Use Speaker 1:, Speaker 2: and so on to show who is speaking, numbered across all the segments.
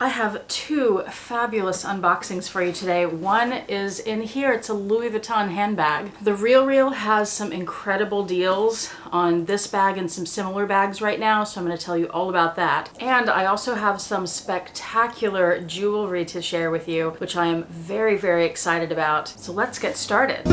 Speaker 1: I have two fabulous unboxings for you today. One is in here. It's a Louis Vuitton handbag. The RealReal has some incredible deals on this bag and some similar bags right now, so I'm going to tell you all about that. And I also have some spectacular jewelry to share with you, which I am very, very excited about. So let's get started.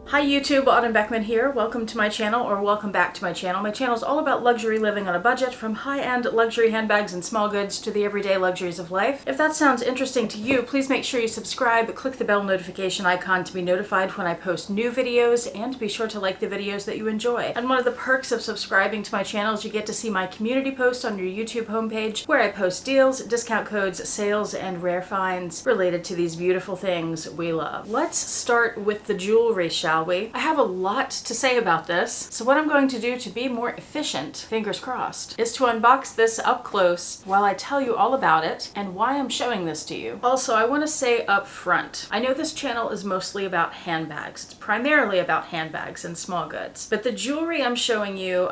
Speaker 1: Hi YouTube, Autumn Beckman here. Welcome to my channel, or welcome back to my channel. My channel is all about luxury living on a budget, from high-end luxury handbags and small goods to the everyday luxuries of life. If that sounds interesting to you, please make sure you subscribe, click the bell notification icon to be notified when I post new videos, and be sure to like the videos that you enjoy. And one of the perks of subscribing to my channel is you get to see my community post on your YouTube homepage, where I post deals, discount codes, sales, and rare finds related to these beautiful things we love. Let's start with the jewelry, shall we? I have a lot to say about this, so what I'm going to do to be more efficient, fingers crossed, is to unbox this up close while I tell you all about it and why I'm showing this to you. Also, I want to say up front, I know this channel is mostly about handbags. It's primarily about handbags and small goods, but the jewelry I'm showing you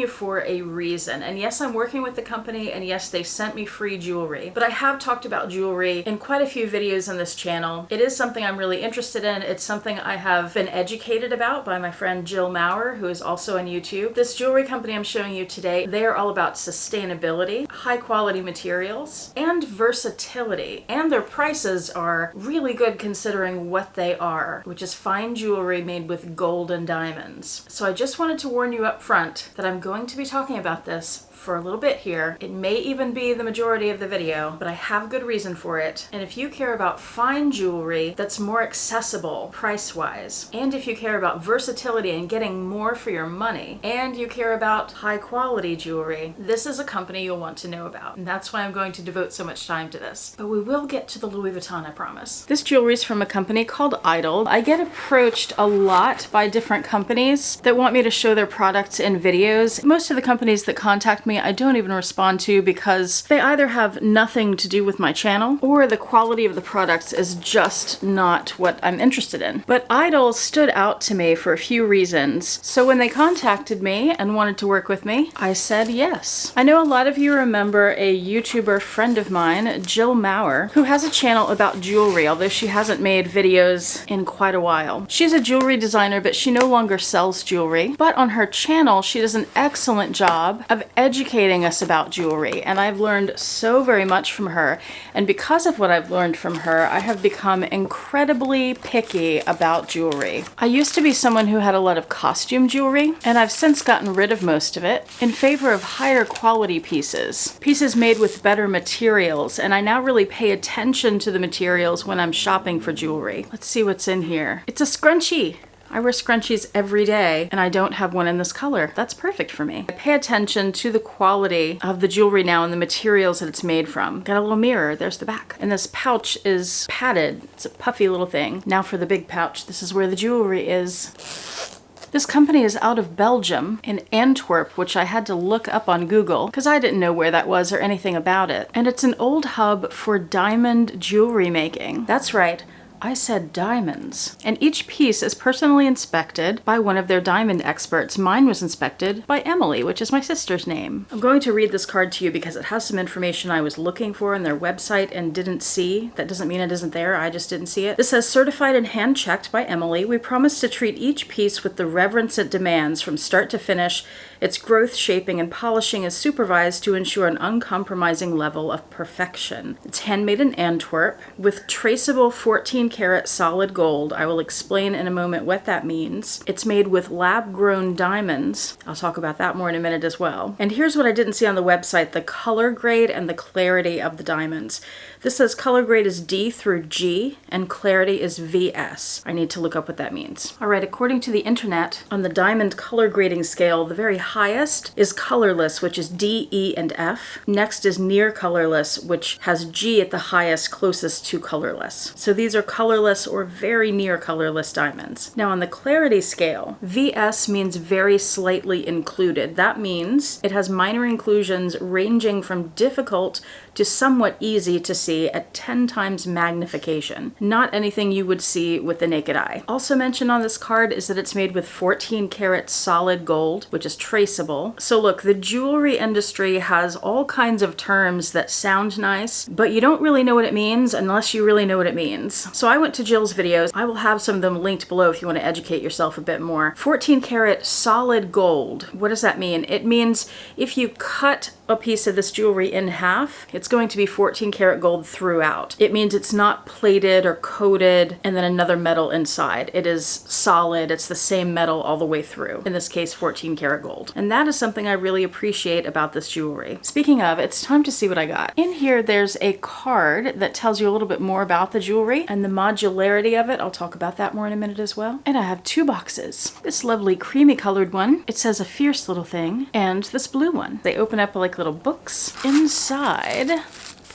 Speaker 1: for a reason. And yes, I'm working with the company, and yes, they sent me free jewelry, but I have talked about jewelry in quite a few videos on this channel. It is something I'm really interested in. It's something I have been educated about by my friend Jill Maurer, who is also on YouTube. This jewelry company I'm showing you today, they are all about sustainability, high quality materials, and versatility. And their prices are really good considering what they are, which is fine jewelry made with gold and diamonds. So I just wanted to warn you up front that I'm going to be talking about this for a little bit here. It may even be the majority of the video, but I have good reason for it. And if you care about fine jewelry that's more accessible price-wise, and if you care about versatility and getting more for your money, and you care about high quality jewelry, this is a company you'll want to know about. And that's why I'm going to devote so much time to this. But we will get to the Louis Vuitton, I promise. This jewelry is from a company called idyl. I get approached a lot by different companies that want me to show their products in videos. Most of the companies that contact me I don't even respond to, because they either have nothing to do with my channel, or the quality of the products is just not what I'm interested in. But idyl stood out to me for a few reasons. So when they contacted me and wanted to work with me, I said yes. I know a lot of you remember a YouTuber friend of mine, Jill Maurer, who has a channel about jewelry, although she hasn't made videos in quite a while. She's a jewelry designer, but she no longer sells jewelry. But on her channel, she does an excellent job of educating us about jewelry, and I've learned so very much from her. And because of what I've learned from her, I have become incredibly picky about jewelry. I used to be someone who had a lot of costume jewelry, and I've since gotten rid of most of it in favor of higher quality pieces made with better materials, and I now really pay attention to the materials when I'm shopping for jewelry. Let's see what's in here. It's a scrunchie. I wear scrunchies every day, and I don't have one in this color. That's perfect for me. I pay attention to the quality of the jewelry now and the materials that it's made from. Got a little mirror, there's the back. And this pouch is padded. It's a puffy little thing. Now for the big pouch, this is where the jewelry is. This company is out of Belgium, in Antwerp, which I had to look up on Google because I didn't know where that was or anything about it. And it's an old hub for diamond jewelry making. That's right. I said diamonds. And each piece is personally inspected by one of their diamond experts. Mine was inspected by Emily, which is my sister's name. I'm going to read this card to you because it has some information I was looking for on their website and didn't see. That doesn't mean it isn't there, I just didn't see it. This says, certified and hand-checked by Emily, we promise to treat each piece with the reverence it demands from start to finish. Its growth, shaping, and polishing is supervised to ensure an uncompromising level of perfection. It's handmade in Antwerp with traceable 14-karat solid gold. I will explain in a moment what that means. It's made with lab-grown diamonds. I'll talk about that more in a minute as well. And here's what I didn't see on the website, the color grade and the clarity of the diamonds. This says color grade is D through G and clarity is VS. I need to look up what that means. All right, according to the internet, on the diamond color grading scale, the very highest is colorless, which is D, E, and F. Next is near colorless, which has G at the highest, closest to colorless. So these are colorless or very near colorless diamonds. Now on the clarity scale, VS means very slightly included. That means it has minor inclusions ranging from difficult to somewhat easy to see at 10 times magnification. Not anything you would see with the naked eye. Also mentioned on this card is that it's made with 14 karat solid gold, which is traceable. So look, the jewelry industry has all kinds of terms that sound nice, but you don't really know what it means unless you really know what it means. So I went to Jill's videos. I will have some of them linked below if you want to educate yourself a bit more. 14 karat solid gold. What does that mean? It means if you cut a piece of this jewelry in half, it's going to be 14 karat gold throughout. It means it's not plated or coated and then another metal inside. It is solid. It's the same metal all the way through. In this case, 14 karat gold. And that is something I really appreciate about this jewelry. Speaking of, it's time to see what I got. In here, there's a card that tells you a little bit more about the jewelry and the modularity of it. I'll talk about that more in a minute as well. And I have two boxes. This lovely creamy colored one, it says a fierce little thing, and this blue one. They open up like little books. Inside,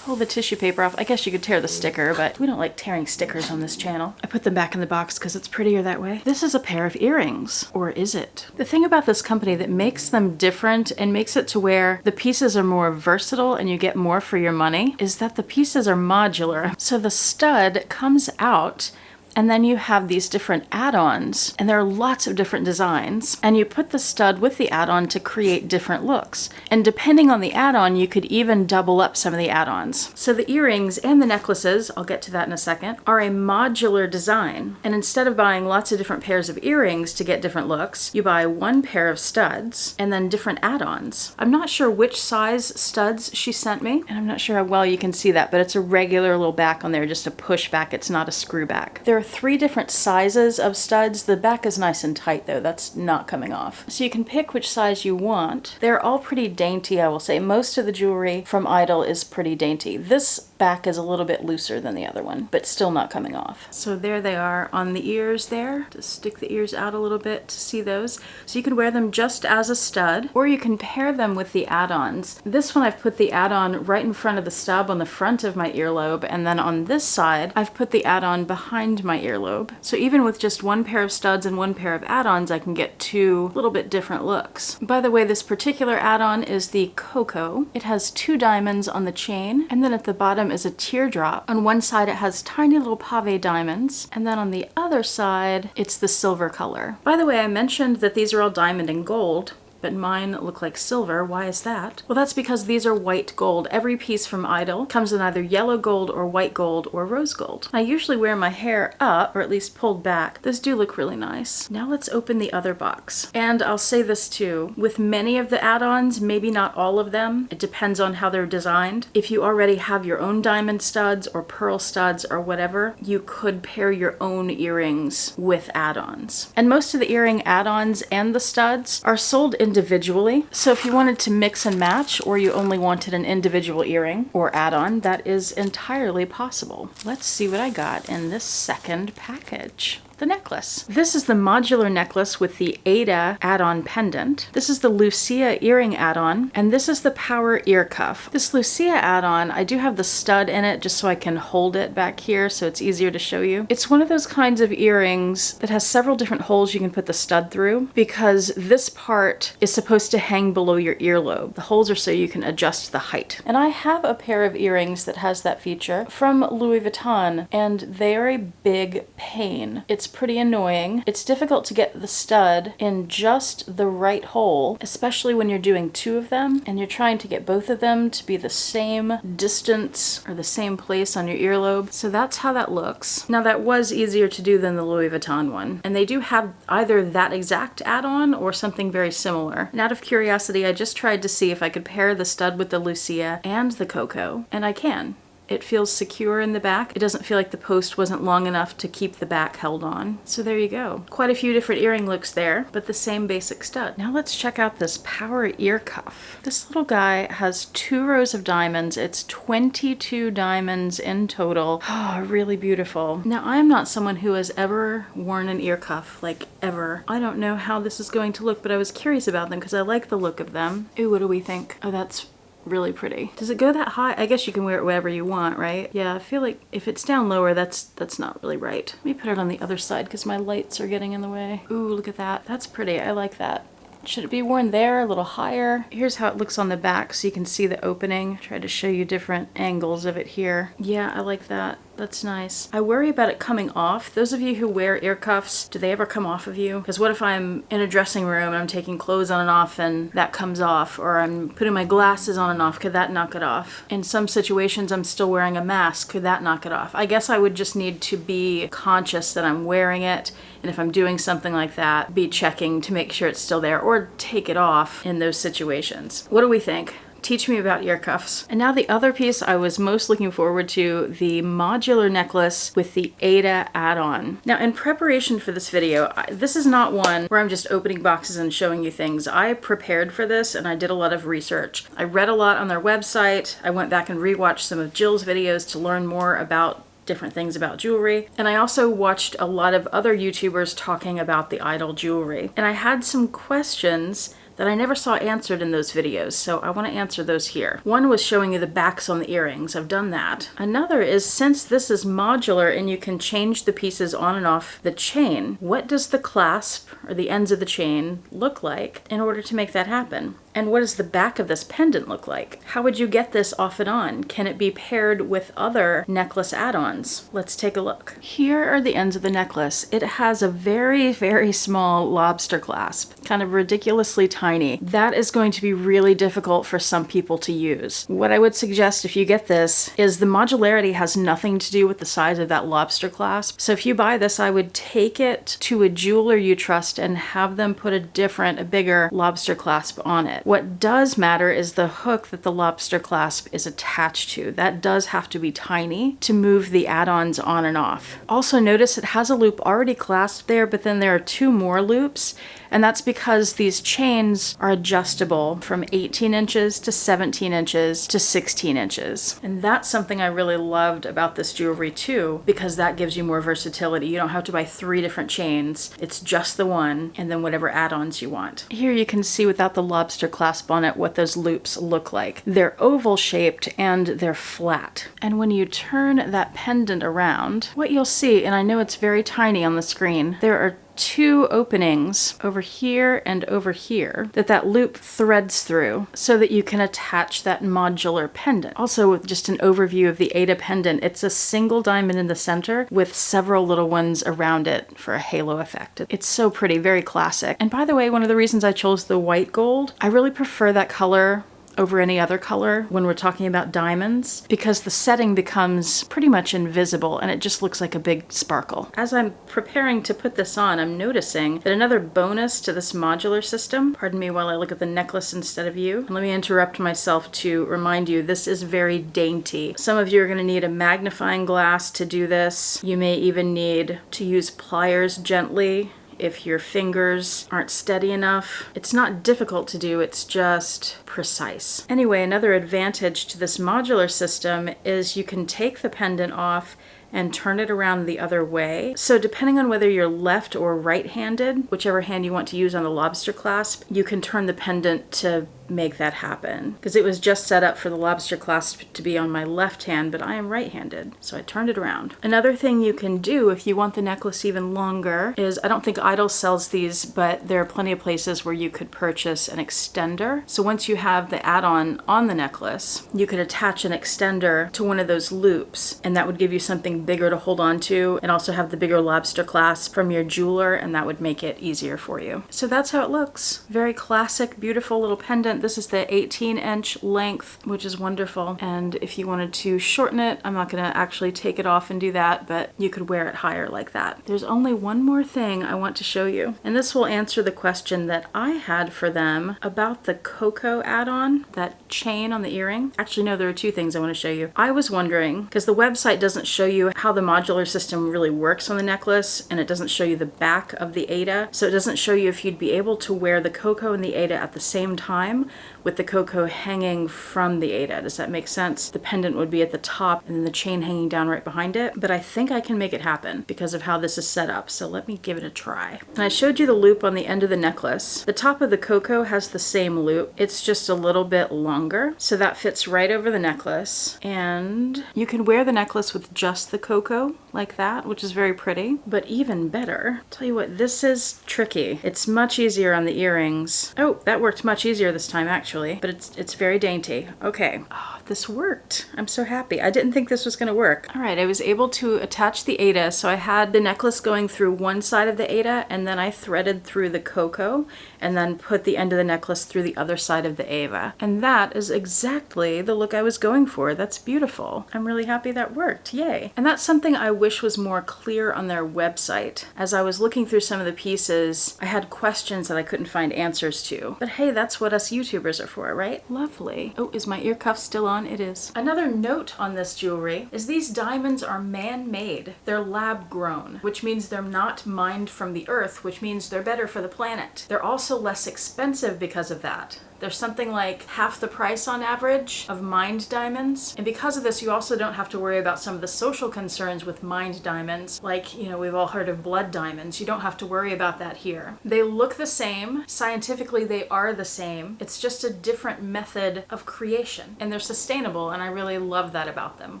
Speaker 1: pull the tissue paper off. I guess you could tear the sticker, but we don't like tearing stickers on this channel. I put them back in the box because it's prettier that way. This is a pair of earrings, or is it? The thing about this company that makes them different and makes it to where the pieces are more versatile and you get more for your money is that the pieces are modular. So the stud comes out and then you have these different add-ons, and there are lots of different designs, and you put the stud with the add-on to create different looks. And depending on the add-on, you could even double up some of the add-ons. So the earrings and the necklaces, I'll get to that in a second, are a modular design. And instead of buying lots of different pairs of earrings to get different looks, you buy one pair of studs and then different add-ons. I'm not sure which size studs she sent me, and I'm not sure how well you can see that, but it's a regular little back on there, just a push back. It's not a screw back. There are 3 different sizes of studs. The back is nice and tight though. That's not coming off. So you can pick which size you want. They're all pretty dainty, I will say. Most of the jewelry from Idyl is pretty dainty. This back is a little bit looser than the other one, but still not coming off. So there they are on the ears there. Just stick the ears out a little bit to see those. So you can wear them just as a stud, or you can pair them with the add-ons. This one I've put the add-on right in front of the stub on the front of my earlobe, and then on this side I've put the add-on behind my earlobe. So even with just one pair of studs and one pair of add-ons, I can get 2 little bit different looks. By the way, this particular add-on is the Coco. It has 2 diamonds on the chain, and then at the bottom is a teardrop. On one side it has tiny little pave diamonds, and then on the other side it's the silver color. By the way, I mentioned that these are all diamond and gold, but mine look like silver. Why is that? Well, that's because these are white gold. Every piece from Idyl comes in either yellow gold or white gold or rose gold. I usually wear my hair up, or at least pulled back. Those do look really nice. Now let's open the other box. And I'll say this too, with many of the add-ons, maybe not all of them, it depends on how they're designed. If you already have your own diamond studs or pearl studs or whatever, you could pair your own earrings with add-ons. And most of the earring add-ons and the studs are sold individually. So if you wanted to mix and match, or you only wanted an individual earring or add-on, that is entirely possible. Let's see what I got in this second package. The necklace. This is the modular necklace with the Ada add-on pendant. This is the Lucia earring add-on, and this is the power ear cuff. This Lucia add-on, I do have the stud in it just so I can hold it back here so it's easier to show you. It's one of those kinds of earrings that has several different holes you can put the stud through, because this part is supposed to hang below your earlobe. The holes are so you can adjust the height. And I have a pair of earrings that has that feature from Louis Vuitton, and they are a big pain. It's pretty annoying. It's difficult to get the stud in just the right hole, especially when you're doing 2 of them and you're trying to get both of them to be the same distance or the same place on your earlobe. So that's how that looks. Now that was easier to do than the Louis Vuitton one. And they do have either that exact add-on or something very similar. And out of curiosity, I just tried to see if I could pair the stud with the Lucia and the Coco, and I can. It feels secure in the back. It doesn't feel like the post wasn't long enough to keep the back held on. So there you go. Quite a few different earring looks there, but the same basic stud. Now let's check out this power ear cuff. This little guy has 2 rows of diamonds. It's 22 diamonds in total. Oh, really beautiful. Now I'm not someone who has ever worn an ear cuff, like ever. I don't know how this is going to look, but I was curious about them because I like the look of them. Ooh, what do we think? Oh, that's really pretty. Does it go that high? I guess you can wear it wherever you want, right? Yeah, I feel like if it's down lower, that's not really right. Let me put it on the other side because my lights are getting in the way. Ooh, look at that. That's pretty. I like that. Should it be worn there, a little higher? Here's how it looks on the back so you can see the opening. Try to show you different angles of it here. Yeah, I like that. That's nice. I worry about it coming off. Those of you who wear ear cuffs, do they ever come off of you? Because what if I'm in a dressing room and I'm taking clothes on and off and that comes off, or I'm putting my glasses on and off, could that knock it off? In some situations, I'm still wearing a mask, could that knock it off? I guess I would just need to be conscious that I'm wearing it, and if I'm doing something like that, be checking to make sure it's still there, or take it off in those situations. What do we think? Teach me about ear cuffs. And now the other piece I was most looking forward to, the modular necklace with the Ada add-on. Now in preparation for this video, this is not one where I'm just opening boxes and showing you things. I prepared for this and I did a lot of research. I read a lot on their website. I went back and rewatched some of Jill's videos to learn more about different things about jewelry. And I also watched a lot of other YouTubers talking about the idyl jewelry. And I had some questions that I never saw answered in those videos, so I want to answer those here. One was showing you the backs on the earrings. I've done that. Another is, since this is modular and you can change the pieces on and off the chain, what does the clasp or the ends of the chain look like in order to make that happen? And what does the back of this pendant look like? How would you get this off and on? Can it be paired with other necklace add-ons? Let's take a look. Here are the ends of the necklace. It has a very, very small lobster clasp, kind of ridiculously tiny. That is going to be really difficult for some people to use. What I would suggest if you get this is the modularity has nothing to do with the size of that lobster clasp. So if you buy this, I would take it to a jeweler you trust and have them put a bigger lobster clasp on it. What does matter is the hook that the lobster clasp is attached to. That does have to be tiny to move the add-ons on and off. Also notice it has a loop already clasped there, but then there are 2 more loops, and that's because these chains are adjustable from 18 inches to 17 inches to 16 inches. And that's something I really loved about this jewelry too, because that gives you more versatility. You don't have to buy 3 different chains. It's just the one, and then whatever add-ons you want. Here you can see without the lobster clasp on it what those loops look like. They're oval shaped and they're flat. And when you turn that pendant around, what you'll see, and I know it's very tiny on the screen, there are 2 openings over here and over here that loop threads through so that you can attach that modular pendant. Also, with just an overview of the Ada pendant, it's a single diamond in the center with several little ones around it for a halo effect. It's so pretty, very classic. And by the way, one of the reasons I chose the white gold, I really prefer that color over any other color when we're talking about diamonds, because the setting becomes pretty much invisible and it just looks like a big sparkle. As I'm preparing to put this on, I'm noticing that another bonus to this modular system, pardon me while I look at the necklace instead of you, and let me interrupt myself to remind you this is very dainty. Some of you are going to need a magnifying glass to do this. You may even need to use pliers gently if your fingers aren't steady enough. It's not difficult to do, it's just precise. Anyway, another advantage to this modular system is you can take the pendant off and turn it around the other way. So depending on whether you're left or right-handed, whichever hand you want to use on the lobster clasp, you can turn the pendant to make that happen. Because it was just set up for the lobster clasp to be on my left hand, but I am right-handed, so I turned it around. Another thing you can do if you want the necklace even longer is, I don't think idyl sells these, but there are plenty of places where you could purchase an extender. So once you have the add-on on the necklace, you could attach an extender to one of those loops, and that would give you something bigger to hold on to, and also have the bigger lobster clasp from your jeweler, and that would make it easier for you. So that's how it looks. Very classic, beautiful little pendant. This is the 18-inch length, which is wonderful. And if you wanted to shorten it, I'm not going to actually take it off and do that, but you could wear it higher like that. There's only one more thing I want to show you, and this will answer the question that I had for them about the cocoa add-on, that chain on the earring. Actually, no, there are 2 things I want to show you. I was wondering, because the website doesn't show you how the modular system really works on the necklace, and it doesn't show you the back of the Ada, so it doesn't show you if you'd be able to wear the cocoa and the Ada at the same time, with the cocoa hanging from the Ada. Does that make sense? The pendant would be at the top and then the chain hanging down right behind it. But I think I can make it happen because of how this is set up. So let me give it a try. And I showed you the loop on the end of the necklace. The top of the cocoa has the same loop. It's just a little bit longer. So that fits right over the necklace. And you can wear the necklace with just the cocoa like that, which is very pretty. But even better, tell you what, this is tricky. It's much easier on the earrings. Oh, that worked much easier this time actually, but it's very dainty. Okay. Oh, this worked. I'm so happy. I didn't think this was gonna work. All right, I was able to attach the Ada. So I had the necklace going through one side of the Ada, and then I threaded through the cocoa and then put the end of the necklace through the other side of the Ava. And that is exactly the look I was going for. That's beautiful. I'm really happy that worked. Yay. And that's something I wish was more clear on their website. As I was looking through some of the pieces, I had questions that I couldn't find answers to. But hey, that's what us YouTubers are for, right? Lovely. Oh, is my ear cuff still on? It is. Another note on this jewelry is these diamonds are man-made. They're lab-grown, which means they're not mined from the earth, which means they're better for the planet. They're also less expensive because of that. There's something like half the price on average of mined diamonds. And because of this, you also don't have to worry about some of the social concerns with mined diamonds. Like, you know, we've all heard of blood diamonds. You don't have to worry about that here. They look the same. Scientifically, they are the same. It's just a different method of creation. And they're sustainable, and I really love that about them.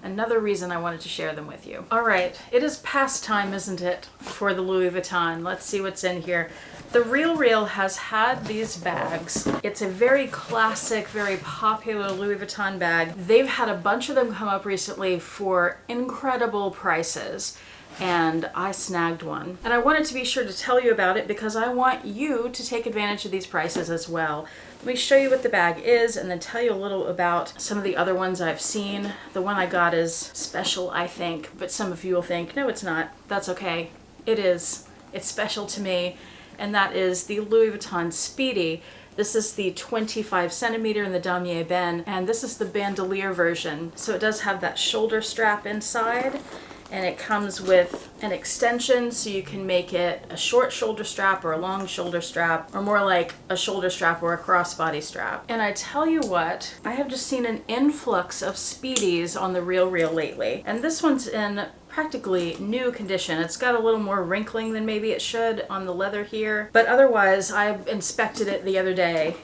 Speaker 1: Another reason I wanted to share them with you. All right, it is past time, isn't it, for the Louis Vuitton. Let's see what's in here. The Real Real has had these bags. It's a very classic, very popular Louis Vuitton bag. They've had a bunch of them come up recently for incredible prices, and I snagged one. And I wanted to be sure to tell you about it because I want you to take advantage of these prices as well. Let me show you what the bag is and then tell you a little about some of the other ones I've seen. The one I got is special, I think, but some of you will think, no, it's not. That's okay. It is. It's special to me. And that is the Louis Vuitton Speedy. This is the 25 centimeter in the damier Ben, and this is the bandolier version. So it does have that shoulder strap inside, and it comes with an extension so you can make it a short shoulder strap or a long shoulder strap, or more like a shoulder strap or a crossbody strap. And I tell you what, I have just seen an influx of Speedies on the Real Real lately. And this one's in practically new condition. It's got a little more wrinkling than maybe it should on the leather here, but otherwise I inspected it the other day.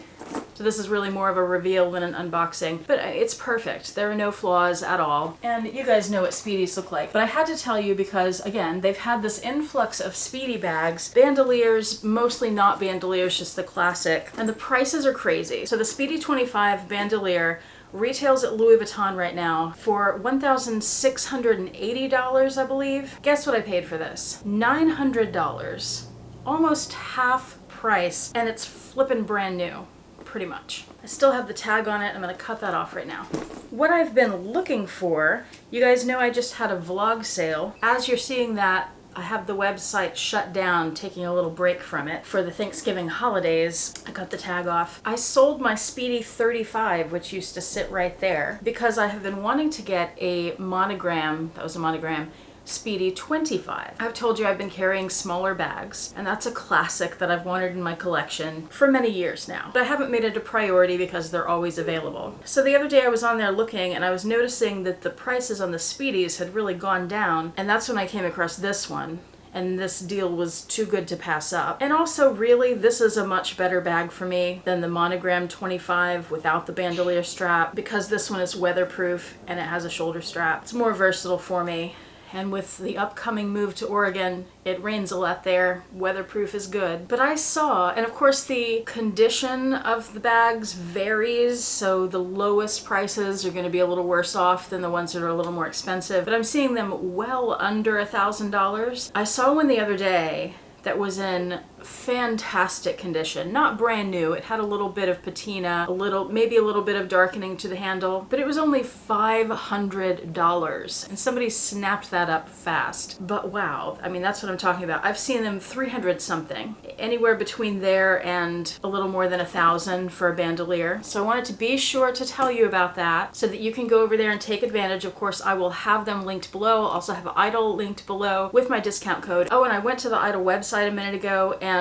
Speaker 1: So this is really more of a reveal than an unboxing, but it's perfect. There are no flaws at all. And you guys know what Speedies look like. But I had to tell you because, again, they've had this influx of Speedy bags, bandoliers, mostly not bandoliers, just the classic, and the prices are crazy. So the Speedy 25 bandolier retails at Louis Vuitton right now for $1,680, I believe. Guess what I paid for this? $900. Almost half price, and it's flippin' brand new. Pretty much. I still have the tag on it. I'm gonna cut that off right now. What I've been looking for, you guys know I just had a vlog sale. As you're seeing that, I have the website shut down, taking a little break from it for the Thanksgiving holidays. I cut the tag off. I sold my Speedy 35, which used to sit right there, because I have been wanting to get a monogram, that was a monogram, Speedy 25. I've told you I've been carrying smaller bags, and that's a classic that I've wanted in my collection for many years now. But I haven't made it a priority because they're always available. So the other day I was on there looking, and I was noticing that the prices on the Speedies had really gone down, and that's when I came across this one. And this deal was too good to pass up. And also, really, this is a much better bag for me than the Monogram 25 without the bandolier strap, because this one is weatherproof and it has a shoulder strap. It's more versatile for me. And with the upcoming move to Oregon, it rains a lot there. Weatherproof is good. But I saw, and of course the condition of the bags varies, so the lowest prices are going to be a little worse off than the ones that are a little more expensive. But I'm seeing them well under $1,000. I saw one the other day that was in fantastic condition. Not brand new. It had a little bit of patina, maybe a little bit of darkening to the handle, but it was only $500. And somebody snapped that up fast. But wow, I mean, that's what I'm talking about. I've seen them 300 something, anywhere between there and a little more than 1,000 for a bandolier. So I wanted to be sure to tell you about that so that you can go over there and take advantage. Of course, I will have them linked below. I'll also have idyl linked below with my discount code. Oh, and I went to the idyl website a minute ago, and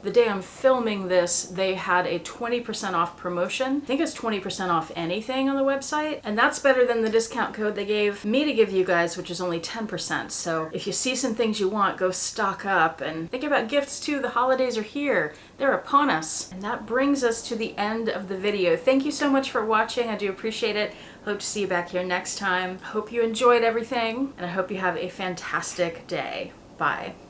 Speaker 1: The day I'm filming this, they had a 20% off promotion. I think it's 20% off anything on the website, and that's better than the discount code they gave me to give you guys, which is only 10%. So if you see some things you want, go stock up, and think about gifts too. The holidays are here. They're upon us. And that brings us to the end of the video. Thank you so much for watching. I do appreciate it. Hope to see you back here next time. Hope you enjoyed everything, and I hope you have a fantastic day. Bye.